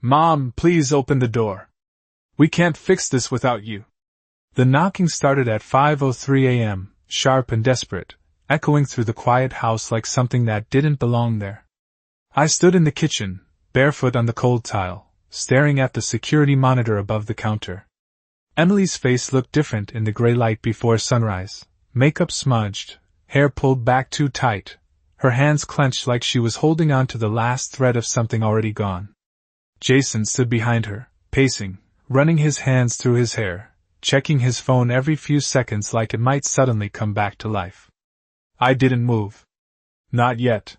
Mom, please open the door. We can't fix this without you. The knocking started at 5:03 a.m., sharp and desperate, echoing through the quiet house like something that didn't belong there. I stood in the kitchen, barefoot on the cold tile, staring at the security monitor above the counter. Emily's face looked different in the gray light before sunrise, makeup smudged, hair pulled back too tight, her hands clenched like she was holding on to the last thread of something already gone. Jason stood behind her, pacing, running his hands through his hair, checking his phone every few seconds like it might suddenly come back to life. I didn't move. Not yet.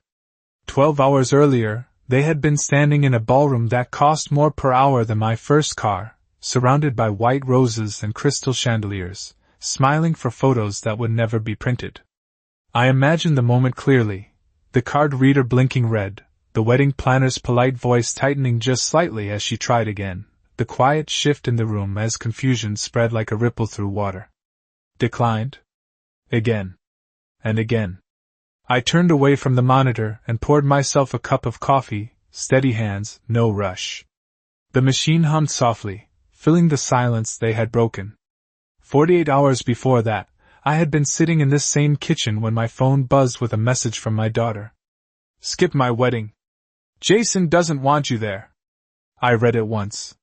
12 hours earlier, they had been standing in a ballroom that cost more per hour than my first car, surrounded by white roses and crystal chandeliers, smiling for photos that would never be printed. I imagined the moment clearly, the card reader blinking red, the wedding planner's polite voice tightening just slightly as she tried again, the quiet shift in the room as confusion spread like a ripple through water. Declined? Again. And again. I turned away from the monitor and poured myself a cup of coffee, steady hands, no rush. The machine hummed softly, filling the silence they had broken. 48 hours before that, I had been sitting in this same kitchen when my phone buzzed with a message from my daughter. Skip my wedding. Jason doesn't want you there. I read it once.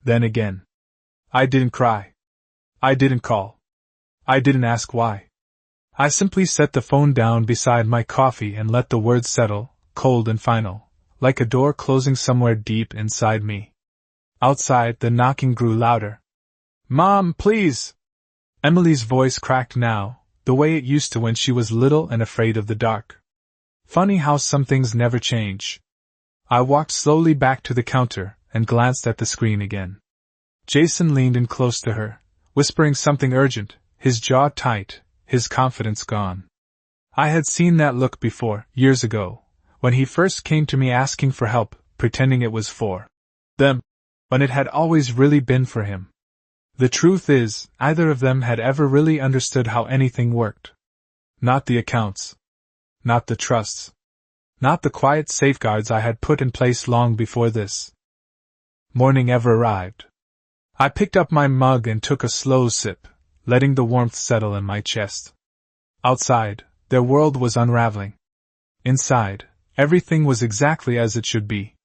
Then again. I didn't cry. I didn't call. I didn't ask why. I simply set the phone down beside my coffee and let the words settle, cold and final, like a door closing somewhere deep inside me. Outside, the knocking grew louder. Mom, please! Emily's voice cracked now, the way it used to when she was little and afraid of the dark. Funny how some things never change. I walked slowly back to the counter and glanced at the screen again. Jason leaned in close to her, whispering something urgent, his jaw tight, his confidence gone. I had seen that look before, years ago, when he first came to me asking for help, pretending it was for them, when it had always really been for him. The truth is, neither of them had ever really understood how anything worked. Not the accounts. Not the trusts. Not the quiet safeguards I had put in place long before this. Morning ever arrived. I picked up my mug and took a slow sip, letting the warmth settle in my chest. Outside, their world was unraveling. Inside, everything was exactly as it should be.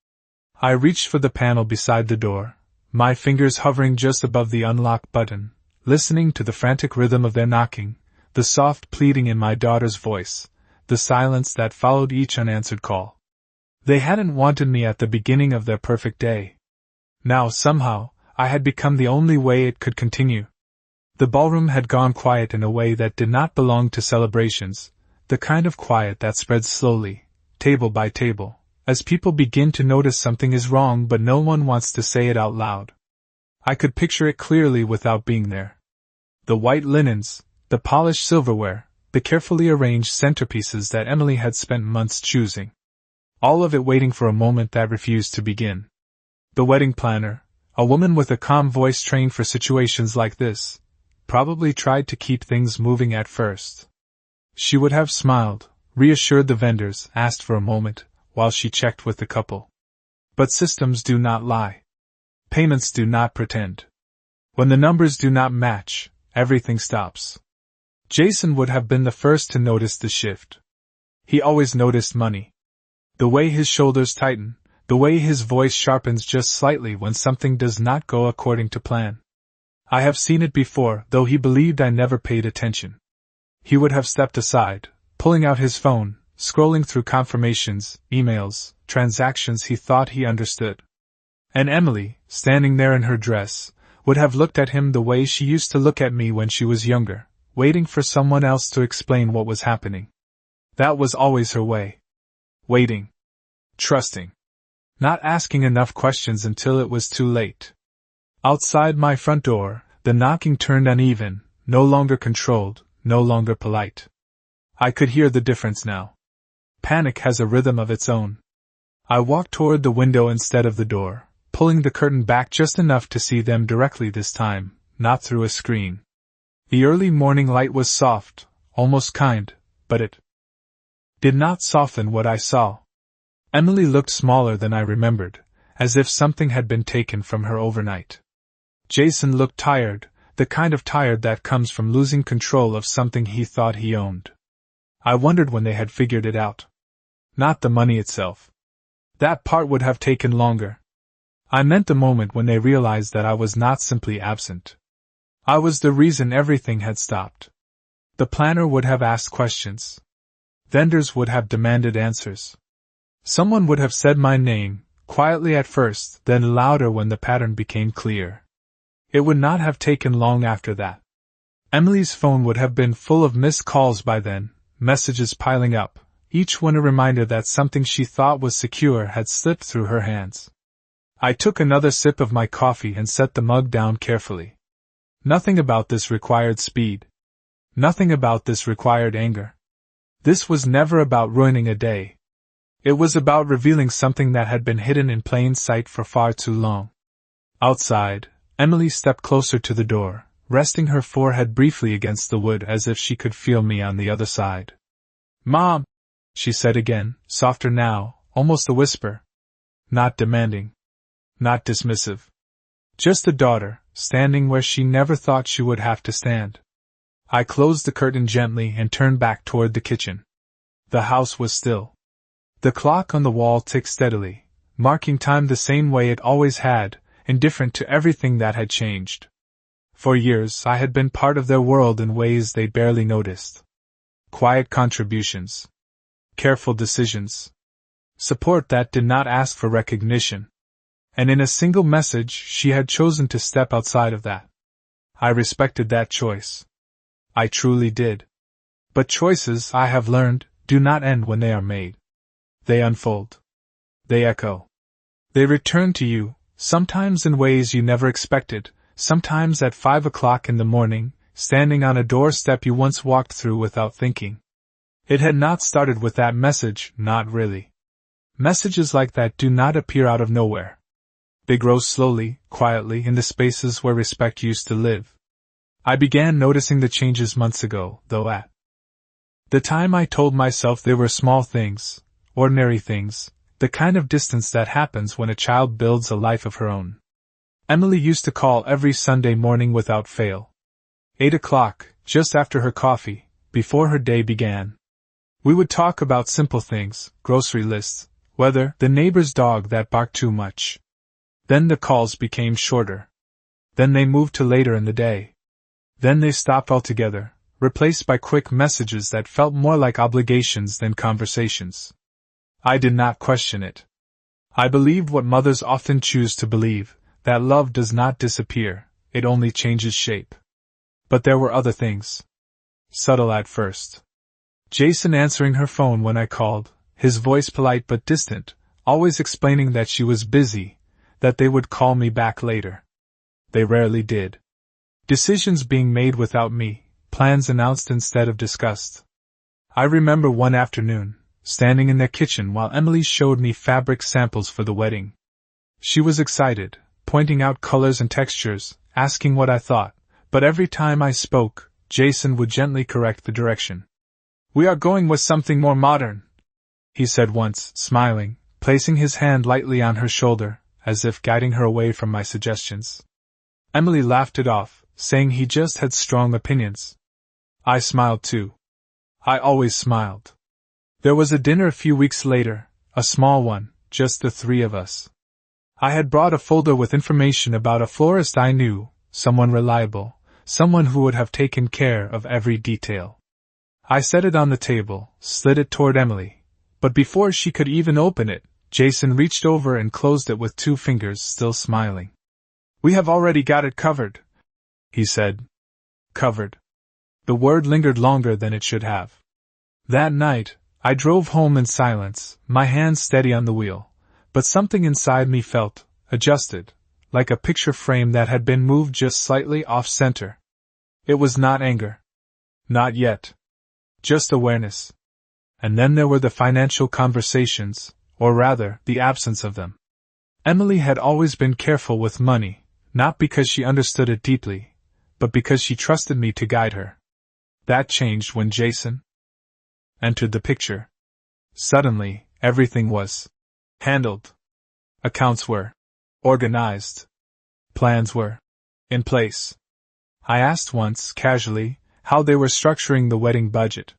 I reached for the panel beside the door, my fingers hovering just above the unlock button, listening to the frantic rhythm of their knocking, the soft pleading in my daughter's voice, the silence that followed each unanswered call. They hadn't wanted me at the beginning of their perfect day. Now, somehow, I had become the only way it could continue. The ballroom had gone quiet in a way that did not belong to celebrations, the kind of quiet that spreads slowly, table by table, as people begin to notice something is wrong but no one wants to say it out loud. I could picture it clearly without being there. The white linens, the polished silverware, the carefully arranged centerpieces that Emily had spent months choosing. All of it waiting for a moment that refused to begin. The wedding planner, a woman with a calm voice trained for situations like this, probably tried to keep things moving at first. She would have smiled, reassured the vendors, asked for a moment, while she checked with the couple. But systems do not lie. Payments do not pretend. When the numbers do not match, everything stops. Jason would have been the first to notice the shift. He always noticed money. The way his shoulders tighten, the way his voice sharpens just slightly when something does not go according to plan. I have seen it before, though he believed I never paid attention. He would have stepped aside, pulling out his phone, scrolling through confirmations, emails, transactions he thought he understood. And Emily, standing there in her dress, would have looked at him the way she used to look at me when she was younger, waiting for someone else to explain what was happening. That was always her way. Waiting. Trusting. Not asking enough questions until it was too late. Outside my front door, the knocking turned uneven, no longer controlled, no longer polite. I could hear the difference now. Panic has a rhythm of its own. I walked toward the window instead of the door, pulling the curtain back just enough to see them directly this time, not through a screen. The early morning light was soft, almost kind, but it did not soften what I saw. Emily looked smaller than I remembered, as if something had been taken from her overnight. Jason looked tired, the kind of tired that comes from losing control of something he thought he owned. I wondered when they had figured it out. Not the money itself. That part would have taken longer. I meant the moment when they realized that I was not simply absent. I was the reason everything had stopped. The planner would have asked questions. Vendors would have demanded answers. Someone would have said my name, quietly at first, then louder when the pattern became clear. It would not have taken long after that. Emily's phone would have been full of missed calls by then, messages piling up, each one a reminder that something she thought was secure had slipped through her hands. I took another sip of my coffee and set the mug down carefully. Nothing about this required speed. Nothing about this required anger. This was never about ruining a day. It was about revealing something that had been hidden in plain sight for far too long. Outside, Emily stepped closer to the door, resting her forehead briefly against the wood as if she could feel me on the other side. "Mom," she said again, softer now, almost a whisper. Not demanding. Not dismissive. Just a daughter, standing where she never thought she would have to stand. I closed the curtain gently and turned back toward the kitchen. The house was still. The clock on the wall ticked steadily, marking time the same way it always had, indifferent to everything that had changed. For years I had been part of their world in ways they barely noticed. Quiet contributions. Careful decisions. Support that did not ask for recognition. And in a single message she had chosen to step outside of that. I respected that choice. I truly did. But choices, I have learned, do not end when they are made. They unfold. They echo. They return to you, sometimes in ways you never expected, sometimes at 5 o'clock in the morning, standing on a doorstep you once walked through without thinking. It had not started with that message, not really. Messages like that do not appear out of nowhere. They grow slowly, quietly, in the spaces where respect used to live. I began noticing the changes months ago, though at the time I told myself they were small things, ordinary things, the kind of distance that happens when a child builds a life of her own. Emily used to call every Sunday morning without fail. 8 o'clock, just after her coffee, before her day began. We would talk about simple things, grocery lists, weather, the neighbor's dog that barked too much. Then the calls became shorter. Then they moved to later in the day. Then they stopped altogether, replaced by quick messages that felt more like obligations than conversations. I did not question it. I believed what mothers often choose to believe, that love does not disappear, it only changes shape. But there were other things. Subtle at first. Jason answering her phone when I called, his voice polite but distant, always explaining that she was busy, that they would call me back later. They rarely did. Decisions being made without me, plans announced instead of discussed. I remember one afternoon, standing in their kitchen while Emily showed me fabric samples for the wedding. She was excited, pointing out colors and textures, asking what I thought, but every time I spoke, Jason would gently correct the direction. "We are going with something more modern," he said once, smiling, placing his hand lightly on her shoulder, as if guiding her away from my suggestions. Emily laughed it off, saying he just had strong opinions. I smiled too. I always smiled. There was a dinner a few weeks later, a small one, just the three of us. I had brought a folder with information about a florist I knew, someone reliable, someone who would have taken care of every detail. I set it on the table, slid it toward Emily, but before she could even open it, Jason reached over and closed it with 2 fingers, still smiling. "We have already got it covered," he said. Covered. The word lingered longer than it should have. That night, I drove home in silence, my hands steady on the wheel, but something inside me felt, adjusted, like a picture frame that had been moved just slightly off-center. It was not anger. Not yet. Just awareness. And then there were the financial conversations, or rather, the absence of them. Emily had always been careful with money, not because she understood it deeply, but because she trusted me to guide her. That changed when Jason entered the picture. Suddenly, everything was handled. Accounts were organized. Plans were in place. I asked once, casually, how they were structuring the wedding budget.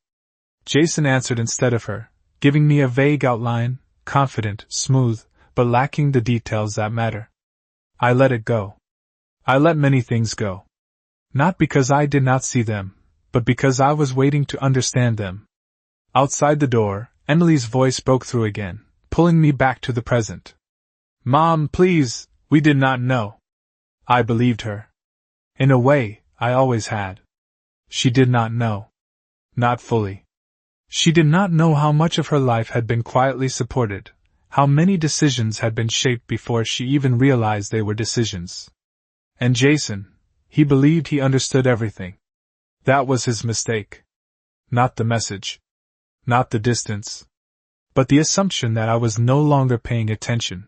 Jason answered instead of her, giving me a vague outline, confident, smooth, but lacking the details that matter. I let it go. I let many things go. Not because I did not see them, but because I was waiting to understand them. Outside the door, Emily's voice broke through again, pulling me back to the present. Mom, please, we did not know. I believed her. In a way, I always had. She did not know. Not fully. She did not know how much of her life had been quietly supported, how many decisions had been shaped before she even realized they were decisions. And Jason, he believed he understood everything. That was his mistake. Not the message. Not the distance. But the assumption that I was no longer paying attention.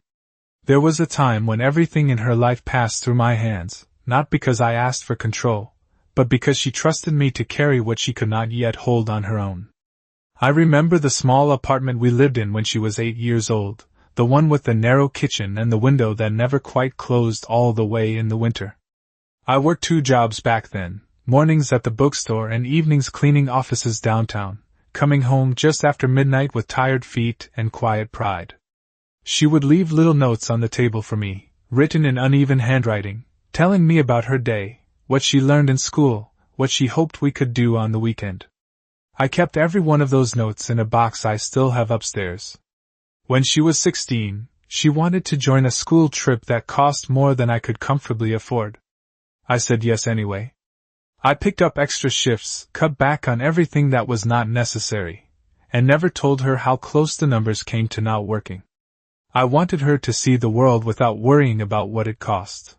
There was a time when everything in her life passed through my hands, not because I asked for control, but because she trusted me to carry what she could not yet hold on her own. I remember the small apartment we lived in when she was 8 years old, the one with the narrow kitchen and the window that never quite closed all the way in the winter. I worked 2 jobs back then, mornings at the bookstore and evenings cleaning offices downtown, coming home just after midnight with tired feet and quiet pride. She would leave little notes on the table for me, written in uneven handwriting, telling me about her day, what she learned in school, what she hoped we could do on the weekend. I kept every one of those notes in a box I still have upstairs. When she was 16, she wanted to join a school trip that cost more than I could comfortably afford. I said yes anyway. I picked up extra shifts, cut back on everything that was not necessary, and never told her how close the numbers came to not working. I wanted her to see the world without worrying about what it cost.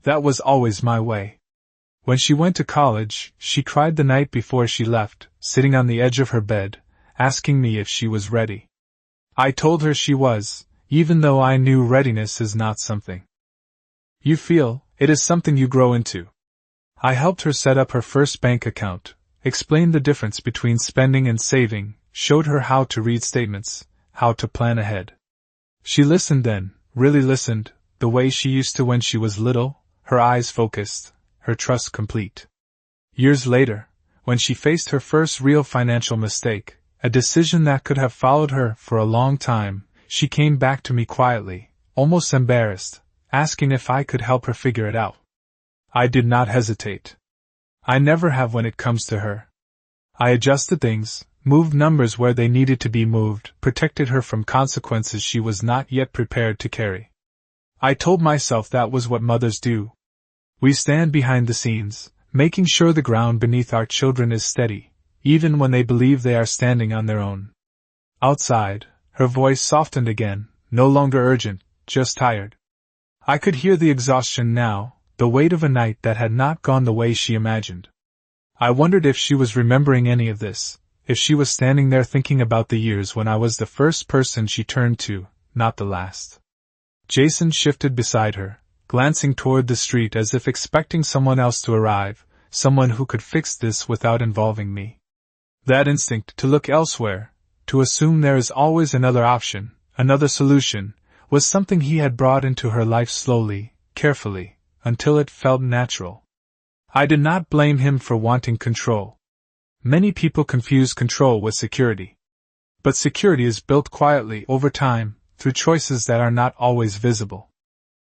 That was always my way. When she went to college, she cried the night before she left, sitting on the edge of her bed, asking me if she was ready. I told her she was, even though I knew readiness is not something you feel, it is something you grow into. I helped her set up her first bank account, explained the difference between spending and saving, showed her how to read statements, how to plan ahead. She listened then, really listened, the way she used to when she was little, her eyes focused, her trust complete. Years later, when she faced her first real financial mistake, a decision that could have followed her for a long time, she came back to me quietly, almost embarrassed, asking if I could help her figure it out. I did not hesitate. I never have when it comes to her. I adjusted things, moved numbers where they needed to be moved, protected her from consequences she was not yet prepared to carry. I told myself that was what mothers do. We stand behind the scenes, making sure the ground beneath our children is steady, even when they believe they are standing on their own. Outside, her voice softened again, no longer urgent, just tired. I could hear the exhaustion now, the weight of a night that had not gone the way she imagined. I wondered if she was remembering any of this, if she was standing there thinking about the years when I was the first person she turned to, not the last. Jason shifted beside her, glancing toward the street as if expecting someone else to arrive, someone who could fix this without involving me. That instinct to look elsewhere, to assume there is always another option, another solution, was something he had brought into her life slowly, carefully, until it felt natural. I did not blame him for wanting control. Many people confuse control with security. But security is built quietly over time, through choices that are not always visible.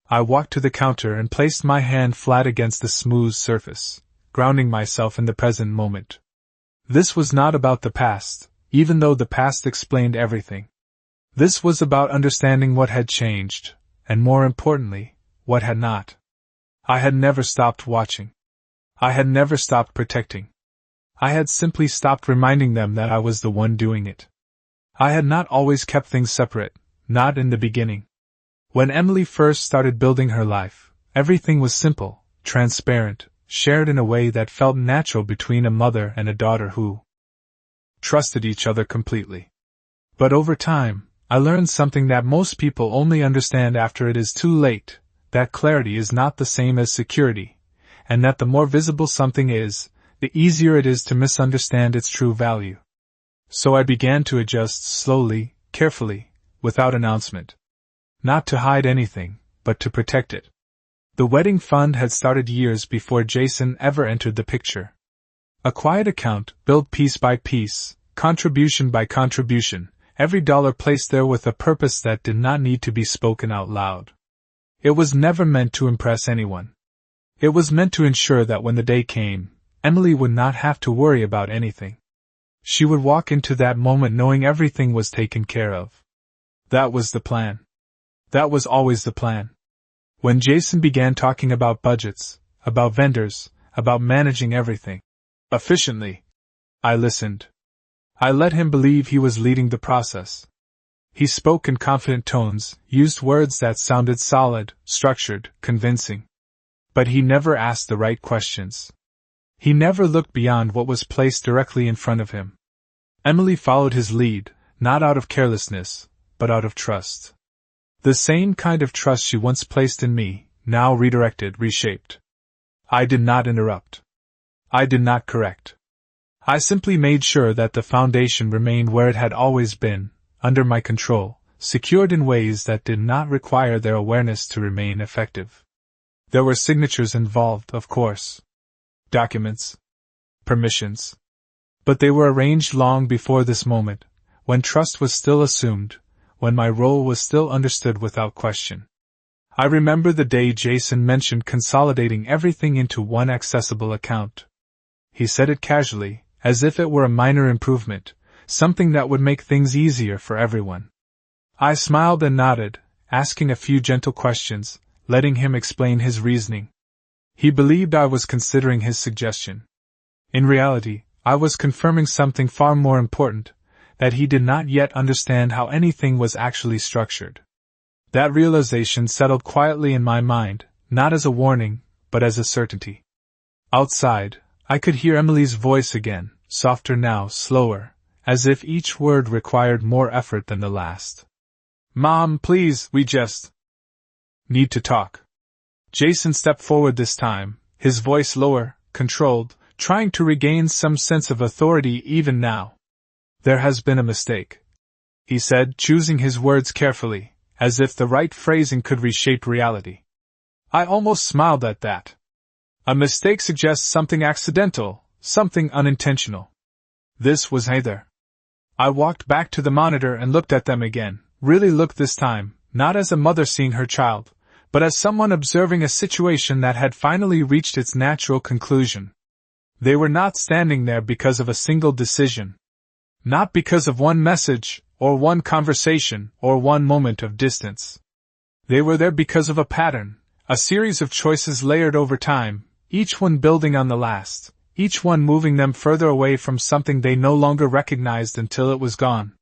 I walked to the counter and placed my hand flat against the smooth surface, grounding myself in the present moment. This was not about the past, even though the past explained everything. This was about understanding what had changed, and more importantly, what had not. I had never stopped watching. I had never stopped protecting. I had simply stopped reminding them that I was the one doing it. I had not always kept things separate, not in the beginning. When Emily first started building her life, everything was simple, transparent, shared in a way that felt natural between a mother and a daughter who trusted each other completely. But over time, I learned something that most people only understand after it is too late, that clarity is not the same as security, and that the more visible something is, the easier it is to misunderstand its true value. So I began to adjust slowly, carefully, without announcement. Not to hide anything, but to protect it. The wedding fund had started years before Jason ever entered the picture. A quiet account, built piece by piece, contribution by contribution, every dollar placed there with a purpose that did not need to be spoken out loud. It was never meant to impress anyone. It was meant to ensure that when the day came, Emily would not have to worry about anything. She would walk into that moment knowing everything was taken care of. That was the plan. That was always the plan. When Jason began talking about budgets, about vendors, about managing everything efficiently, I listened. I let him believe he was leading the process. He spoke in confident tones, used words that sounded solid, structured, convincing. But he never asked the right questions. He never looked beyond what was placed directly in front of him. Emily followed his lead, not out of carelessness, but out of trust. The same kind of trust she once placed in me, now redirected, reshaped. I did not interrupt. I did not correct. I simply made sure that the foundation remained where it had always been, under my control, secured in ways that did not require their awareness to remain effective. There were signatures involved, of course. Documents. Permissions. But they were arranged long before this moment, when trust was still assumed, when my role was still understood without question. I remember the day Jason mentioned consolidating everything into one accessible account. He said it casually, as if it were a minor improvement, something that would make things easier for everyone. I smiled and nodded, asking a few gentle questions, letting him explain his reasoning. He believed I was considering his suggestion. In reality, I was confirming something far more important, that he did not yet understand how anything was actually structured. That realization settled quietly in my mind, not as a warning, but as a certainty. Outside, I could hear Emily's voice again, softer now, slower, as if each word required more effort than the last. "Mom, please, we just need to talk." Jason stepped forward this time, his voice lower, controlled, trying to regain some sense of authority even now. "There has been a mistake," he said, choosing his words carefully, as if the right phrasing could reshape reality. I almost smiled at that. A mistake suggests something accidental, something unintentional. This was neither. I walked back to the monitor and looked at them again, really looked this time, not as a mother seeing her child, but as someone observing a situation that had finally reached its natural conclusion. They were not standing there because of a single decision. Not because of one message, or one conversation, or one moment of distance. They were there because of a pattern, a series of choices layered over time, each one building on the last, each one moving them further away from something they no longer recognized until it was gone.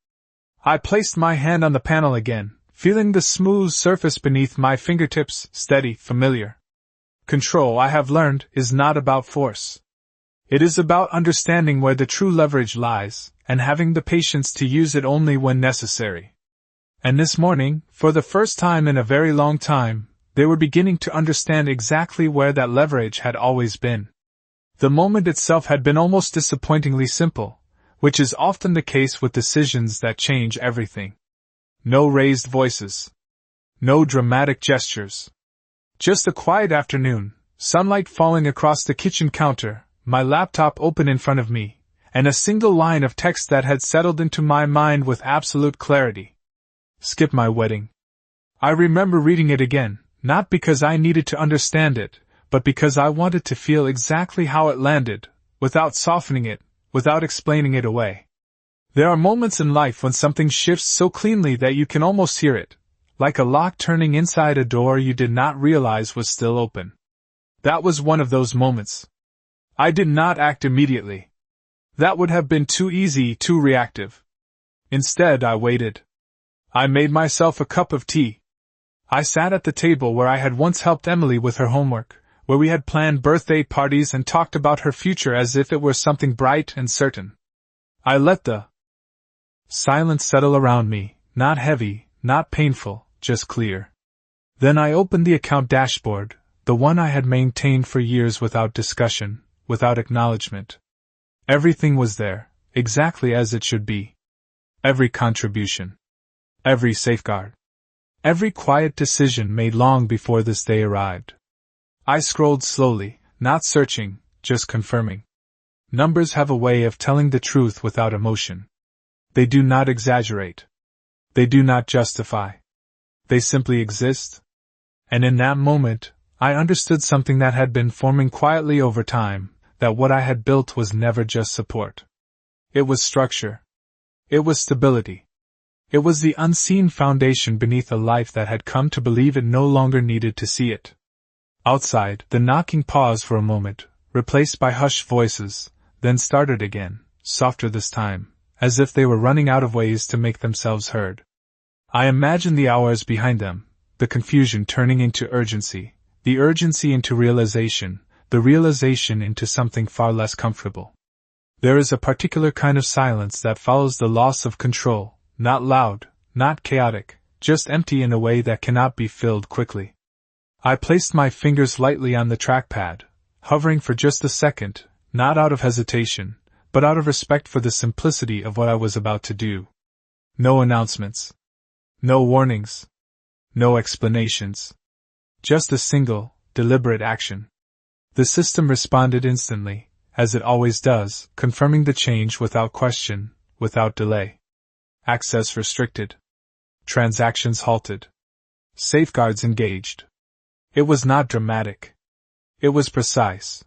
I placed my hand on the panel again, feeling the smooth surface beneath my fingertips, steady, familiar. Control, I have learned, is not about force. It is about understanding where the true leverage lies, and having the patience to use it only when necessary. And this morning, for the first time in a very long time, they were beginning to understand exactly where that leverage had always been. The moment itself had been almost disappointingly simple, which is often the case with decisions that change everything. No raised voices. No dramatic gestures. Just a quiet afternoon, sunlight falling across the kitchen counter, my laptop open in front of me, and a single line of text that had settled into my mind with absolute clarity. Skip my wedding. I remember reading it again, not because I needed to understand it, but because I wanted to feel exactly how it landed, without softening it, without explaining it away. There are moments in life when something shifts so cleanly that you can almost hear it, like a lock turning inside a door you did not realize was still open. That was one of those moments. I did not act immediately. That would have been too easy, too reactive. Instead, I waited. I made myself a cup of tea. I sat at the table where I had once helped Emily with her homework, where we had planned birthday parties and talked about her future as if it were something bright and certain. I let the silence settle around me, not heavy, not painful, just clear. Then I opened the account dashboard, the one I had maintained for years without discussion, without acknowledgement. Everything was there, exactly as it should be. Every contribution. Every safeguard. Every quiet decision made long before this day arrived. I scrolled slowly, not searching, just confirming. Numbers have a way of telling the truth without emotion. They do not exaggerate. They do not justify. They simply exist. And in that moment, I understood something that had been forming quietly over time, that what I had built was never just support. It was structure. It was stability. It was the unseen foundation beneath a life that had come to believe it no longer needed to see it. Outside, the knocking paused for a moment, replaced by hushed voices, then started again, softer this time, as if they were running out of ways to make themselves heard. I imagined the hours behind them, the confusion turning into urgency, the urgency into realization, the realization into something far less comfortable. There is a particular kind of silence that follows the loss of control, not loud, not chaotic, just empty in a way that cannot be filled quickly. I placed my fingers lightly on the trackpad, hovering for just a second, not out of hesitation, but out of respect for the simplicity of what I was about to do. No announcements. No warnings. No explanations. Just a single, deliberate action. The system responded instantly, as it always does, confirming the change without question, without delay. Access restricted. Transactions halted. Safeguards engaged. It was not dramatic. It was precise.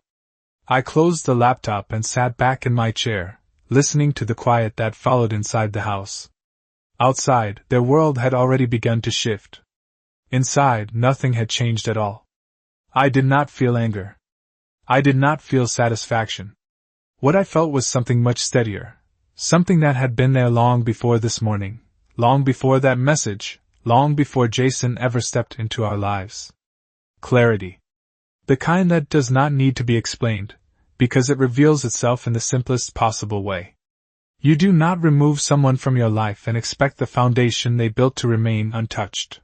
I closed the laptop and sat back in my chair, listening to the quiet that followed inside the house. Outside, their world had already begun to shift. Inside, nothing had changed at all. I did not feel anger. I did not feel satisfaction. What I felt was something much steadier. Something that had been there long before this morning, long before that message, long before Jason ever stepped into our lives. Clarity. The kind that does not need to be explained, because it reveals itself in the simplest possible way. You do not remove someone from your life and expect the foundation they built to remain untouched.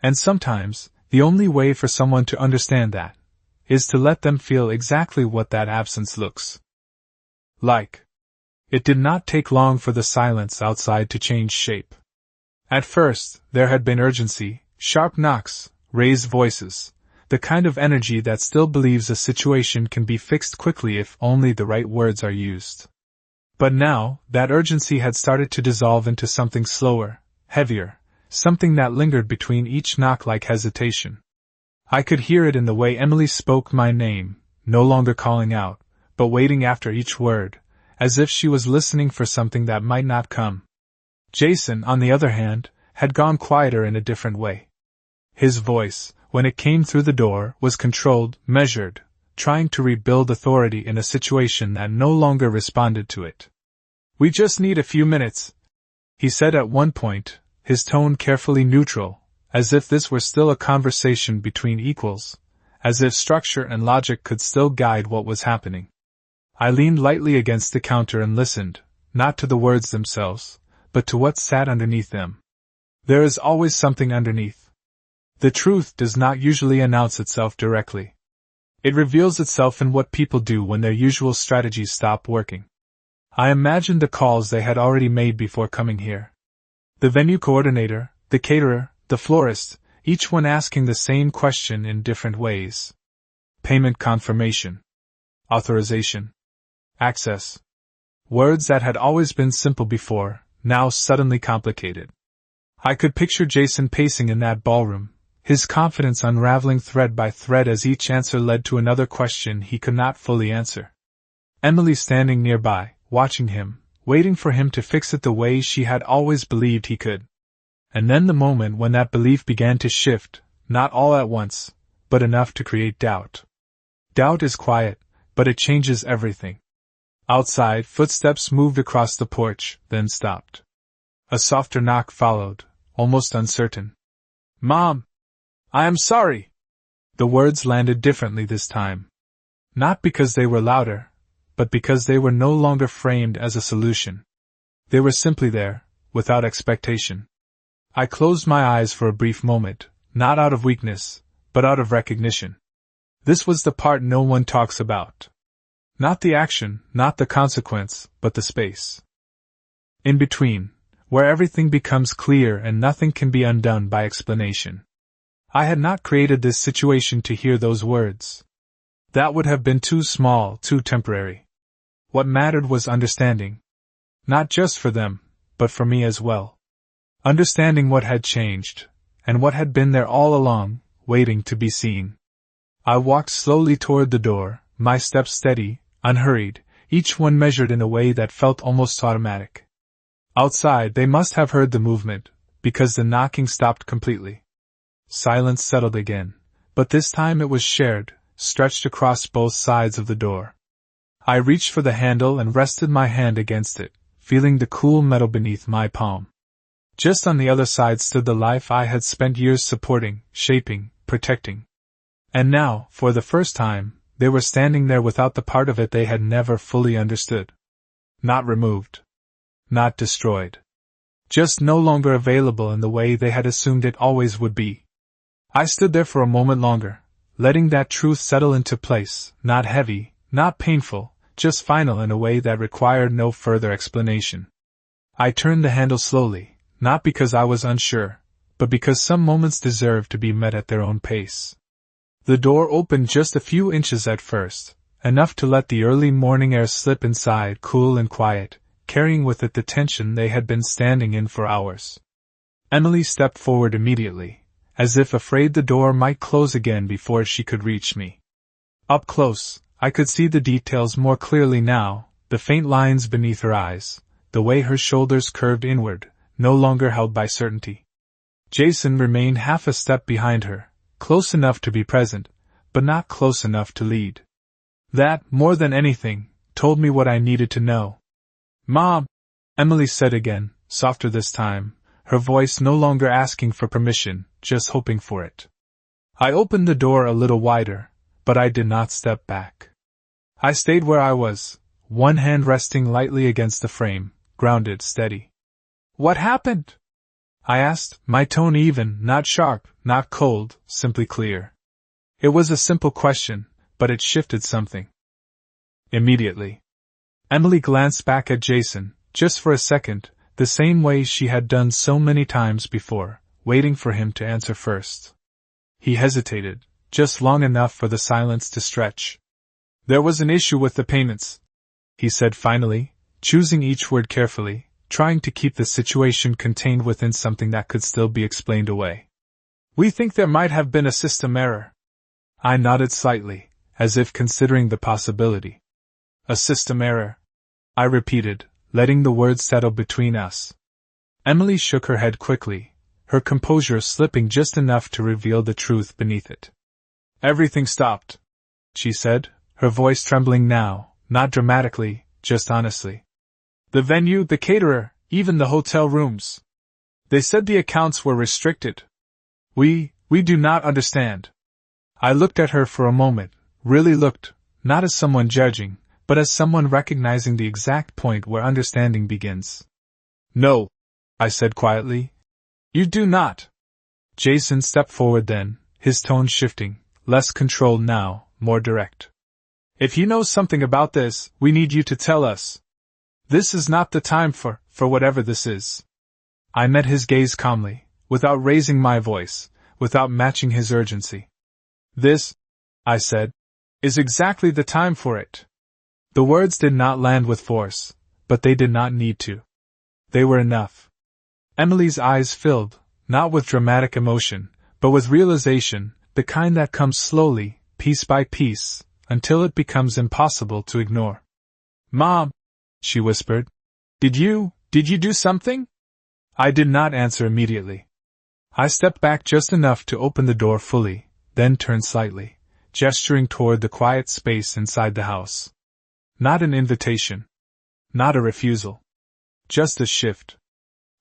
And sometimes, the only way for someone to understand that is to let them feel exactly what that absence looks like. It did not take long for the silence outside to change shape. At first, there had been urgency, sharp knocks, raised voices, the kind of energy that still believes a situation can be fixed quickly if only the right words are used. But now, that urgency had started to dissolve into something slower, heavier, something that lingered between each knock like hesitation. I could hear it in the way Emily spoke my name, no longer calling out, but waiting after each word, as if she was listening for something that might not come. Jason, on the other hand, had gone quieter in a different way. His voice, when it came through the door, was controlled, measured, trying to rebuild authority in a situation that no longer responded to it. "We just need a few minutes," he said at one point, his tone carefully neutral, as if this were still a conversation between equals, as if structure and logic could still guide what was happening. I leaned lightly against the counter and listened, not to the words themselves, but to what sat underneath them. There is always something underneath. The truth does not usually announce itself directly. It reveals itself in what people do when their usual strategies stop working. I imagined the calls they had already made before coming here. The venue coordinator, the caterer, the florist, each one asking the same question in different ways. Payment confirmation. Authorization. Access. Words that had always been simple before, now suddenly complicated. I could picture Jason pacing in that ballroom, his confidence unraveling thread by thread as each answer led to another question he could not fully answer. Emily standing nearby, watching him, waiting for him to fix it the way she had always believed he could. And then the moment when that belief began to shift, not all at once, but enough to create doubt. Doubt is quiet, but it changes everything. Outside, footsteps moved across the porch, then stopped. A softer knock followed, almost uncertain. "Mom! I am sorry!" The words landed differently this time. Not because they were louder, but because they were no longer framed as a solution. They were simply there, without expectation. I closed my eyes for a brief moment, not out of weakness, but out of recognition. This was the part no one talks about. Not the action, not the consequence, but the space. In between, where everything becomes clear and nothing can be undone by explanation. I had not created this situation to hear those words. That would have been too small, too temporary. What mattered was understanding. Not just for them, but for me as well. Understanding what had changed, and what had been there all along, waiting to be seen. I walked slowly toward the door, my steps steady, unhurried, each one measured in a way that felt almost automatic. Outside they must have heard the movement, because the knocking stopped completely. Silence settled again, but this time it was shared, stretched across both sides of the door. I reached for the handle and rested my hand against it, feeling the cool metal beneath my palm. Just on the other side stood the life I had spent years supporting, shaping, protecting. And now, for the first time, they were standing there without the part of it they had never fully understood. Not removed. Not destroyed. Just no longer available in the way they had assumed it always would be. I stood there for a moment longer, letting that truth settle into place, not heavy, not painful, just final in a way that required no further explanation. I turned the handle slowly, not because I was unsure, but because some moments deserve to be met at their own pace. The door opened just a few inches at first, enough to let the early morning air slip inside cool and quiet, carrying with it the tension they had been standing in for hours. Emily stepped forward immediately, as if afraid the door might close again before she could reach me. Up close, I could see the details more clearly now, the faint lines beneath her eyes, the way her shoulders curved inward, no longer held by certainty. Jason remained half a step behind her, close enough to be present, but not close enough to lead. That, more than anything, told me what I needed to know. "Mom," Emily said again, softer this time, her voice no longer asking for permission, just hoping for it. I opened the door a little wider, but I did not step back. I stayed where I was, one hand resting lightly against the frame, grounded, steady. "What happened?" I asked, my tone even, not sharp, not cold, simply clear. It was a simple question, but it shifted something. Immediately. Emily glanced back at Jason, just for a second, the same way she had done so many times before, waiting for him to answer first. He hesitated, just long enough for the silence to stretch. "There was an issue with the payments," he said finally, choosing each word carefully, trying to keep the situation contained within something that could still be explained away. "We think there might have been a system error." I nodded slightly, as if considering the possibility. "A system error," I repeated, letting the words settle between us. Emily shook her head quickly, her composure slipping just enough to reveal the truth beneath it. "Everything stopped," she said, her voice trembling now, not dramatically, just honestly. "The venue, the caterer, even the hotel rooms. They said the accounts were restricted. We do not understand." I looked at her for a moment, really looked, not as someone judging, but as someone recognizing the exact point where understanding begins. "No," I said quietly. "You do not." Jason stepped forward then, his tone shifting, less controlled now, more direct. "If you know something about this, we need you to tell us. This is not the time for whatever this is." I met his gaze calmly, without raising my voice, without matching his urgency. "This," I said, "is exactly the time for it." The words did not land with force, but they did not need to. They were enough. Emily's eyes filled, not with dramatic emotion, but with realization, the kind that comes slowly, piece by piece, until it becomes impossible to ignore. "Mom," she whispered, Did you do something?" I did not answer immediately. I stepped back just enough to open the door fully, then turned slightly, gesturing toward the quiet space inside the house. Not an invitation. Not a refusal. Just a shift.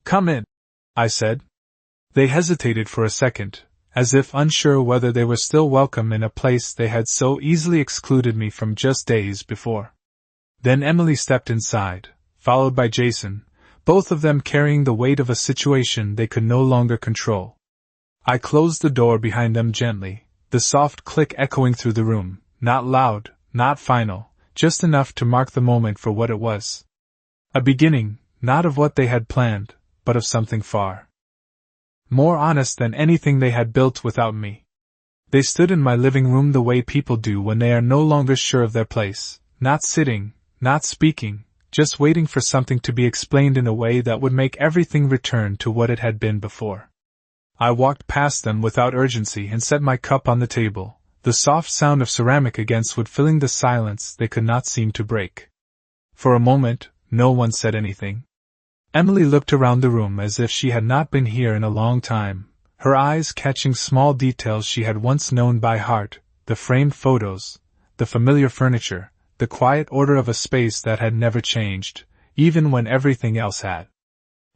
"Come in," I said. They hesitated for a second, as if unsure whether they were still welcome in a place they had so easily excluded me from just days before. Then Emily stepped inside, followed by Jason, both of them carrying the weight of a situation they could no longer control. I closed the door behind them gently, the soft click echoing through the room, not loud, not final, just enough to mark the moment for what it was. A beginning, not of what they had planned, but of something far more honest than anything they had built without me. They stood in my living room the way people do when they are no longer sure of their place, not sitting, not speaking, just waiting for something to be explained in a way that would make everything return to what it had been before. I walked past them without urgency and set my cup on the table, the soft sound of ceramic against wood filling the silence they could not seem to break. For a moment, no one said anything. Emily looked around the room as if she had not been here in a long time, her eyes catching small details she had once known by heart, the framed photos, the familiar furniture, the quiet order of a space that had never changed, even when everything else had.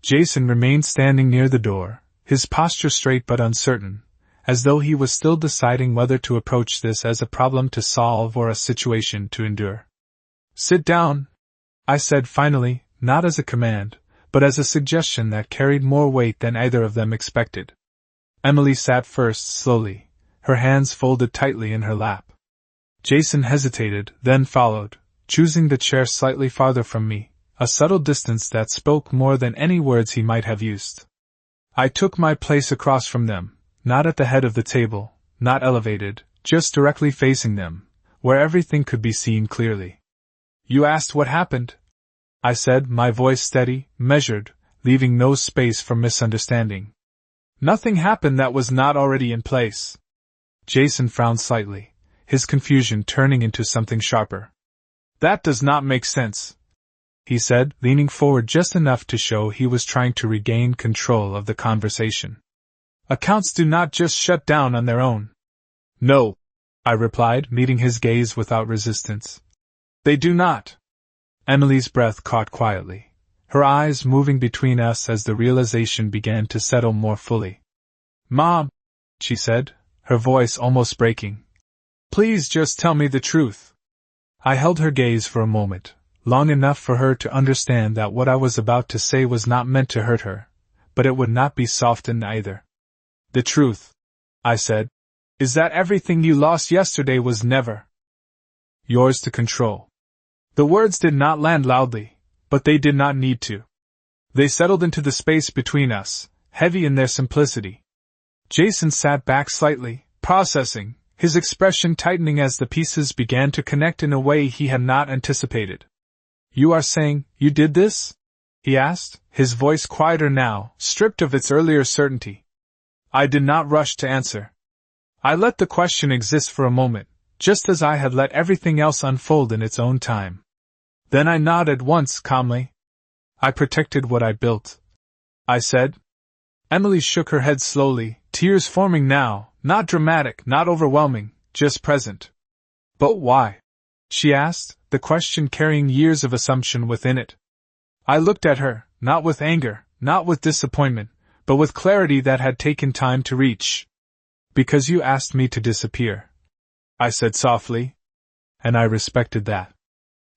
Jason remained standing near the door, his posture straight but uncertain, as though he was still deciding whether to approach this as a problem to solve or a situation to endure. "Sit down," I said finally, not as a command, but as a suggestion that carried more weight than either of them expected. Emily sat first slowly, her hands folded tightly in her lap. Jason hesitated, then followed, choosing the chair slightly farther from me, a subtle distance that spoke more than any words he might have used. I took my place across from them, not at the head of the table, not elevated, just directly facing them, where everything could be seen clearly. "You asked what happened," I said, my voice steady, measured, leaving no space for misunderstanding. "Nothing happened that was not already in place." Jason frowned slightly, his confusion turning into something sharper. "That does not make sense," he said, leaning forward just enough to show he was trying to regain control of the conversation. "Accounts do not just shut down on their own." "No," I replied, meeting his gaze without resistance. "They do not." Emily's breath caught quietly, her eyes moving between us as the realization began to settle more fully. "Mom," she said, her voice almost breaking, "please just tell me the truth." I held her gaze for a moment, long enough for her to understand that what I was about to say was not meant to hurt her, but it would not be softened either. "The truth," I said, "is that everything you lost yesterday was never yours to control." The words did not land loudly, but they did not need to. They settled into the space between us, heavy in their simplicity. Jason sat back slightly, processing, his expression tightening as the pieces began to connect in a way he had not anticipated. "You are saying, you did this?" he asked, his voice quieter now, stripped of its earlier certainty. I did not rush to answer. I let the question exist for a moment, just as I had let everything else unfold in its own time. Then I nodded once calmly. "I protected what I built," I said. Emily shook her head slowly, tears forming now, not dramatic, not overwhelming, just present. "But why?" she asked, the question carrying years of assumption within it. I looked at her, not with anger, not with disappointment, but with clarity that had taken time to reach. "Because you asked me to disappear," I said softly. And I respected that.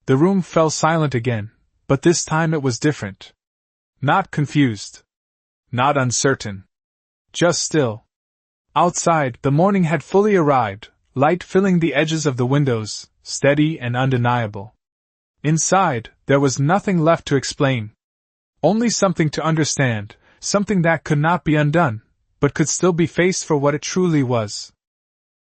The room fell silent again, but this time it was different. Not confused. Not uncertain. Just still. Outside, the morning had fully arrived, light filling the edges of the windows, steady and undeniable. Inside, there was nothing left to explain. Only something to understand, something that could not be undone, but could still be faced for what it truly was.